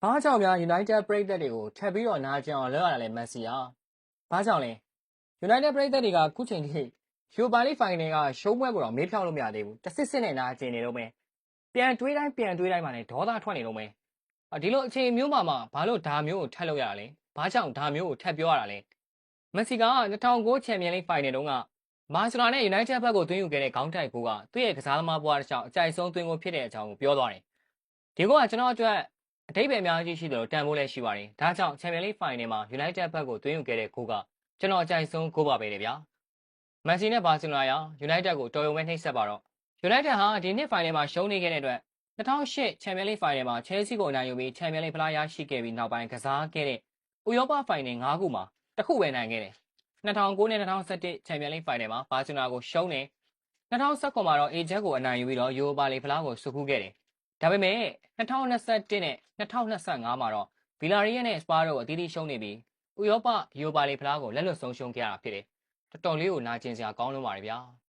ဘာကြောင့်များ United ပရိသတ်တွေကိုထပ်ပြီးတော့နာကျင်အောင်လုပ်ရတာလဲမက်ဆီဟာဘာကြောင့်လဲ United ပရိသတ်တွေကခုချိန်ထိယူပါလိဖိုင်နယ်ကရှုံးပွဲကိုတော့မေးဖြောင်းလို့မရသေးဘူးတစ်စစ်စစ်နဲ့နာကျင်နေတော့မယ်ပြန်တွေးတိုင်းမှာလည်းဒေါသထွက်နေတော့မယ်ဒီလိုအခြေမျိုးမှာဘာလို့ဒါမျိုးကိုထပ်လုပ်ရတာလဲဘာကြောင့်ဒါမျိုးကိုထပ်ပြောရတာလဲမက်ဆီက2009ချန်ပီယံလိဖိုင်နယ်တုန်းကဘာစီလိုနာနဲ့ United ဘက်ကိုသွင်းယူခဲ့တဲ့ခေါင်းတိုက်ကိုကသူ့ရဲ့ကစားသမားဘဝတစ်လျှောက်အကြိုက်ဆုံးသွင်းကိုဖြစ်တဲ့အကြောင်းကိုပြောသွားတယ်ဒီကောကကျွန်တော်အတွက်အထိပ္ပယ်အများကြီးရှိတယ်လို့တန်ဖိုးလည်းရှိပါတယ်။ဒါကြောင့်ချန်ပီယံလိဖိုင်နယ်မှာ United ဘက်ကိုသွင်းယူခဲ့တဲ့ဂိုးကကျွန်တော်အကြိုက်ဆုံးဂိုးပါပဲလေဗျာ။မန်စီနဲ့ဘာစီလိုနာရော United ကိုတော်ရုံပဲနှိပ်စက်ပါတော့ United ဟာဒီနှစ်ဖိုင်နယ်မှာရှုံးနေခဲ့တဲ့အတွက်2008ချန်ပီယံလိဖိုင်နယ်မှာ Chelsea ကိုအနိုင်ယူပြီးချန်ပီယံလိဖလားရရှိခဲ့ပြီးနောက်ပိုင်းကစားခဲ့တဲ့ဥရောပဖိုင်နယ်9ခုမှာတစ်ခုပဲနိုင်ခဲ့တယ်။2009နဲ့2011ချန်ပီယံလိဖိုင်နယ်မှာဘာစီလိုနာကိုရှုံးတယ်။2019မှာတော့ AJ ကိုအနိုင်ယူပြီးတော့ Europa လိဖလားကိုစုခူးခဲ့တယ်။ဒါပေမဲ့2021နဲ့2025မှာတော့ဗီလာရီယယ်နဲ့စပါးတို့အသီးသီးရှုံးနေပြီးဥရောပယူရိုပါလိဖလားကိုလက်လွတ်ဆုံးရှုံးခဲ့ရတာဖြစ်တယ်။တော်တော်လေးကိုနာကျင်စရာကောင်းလို့ပါတယ်ဗျာ။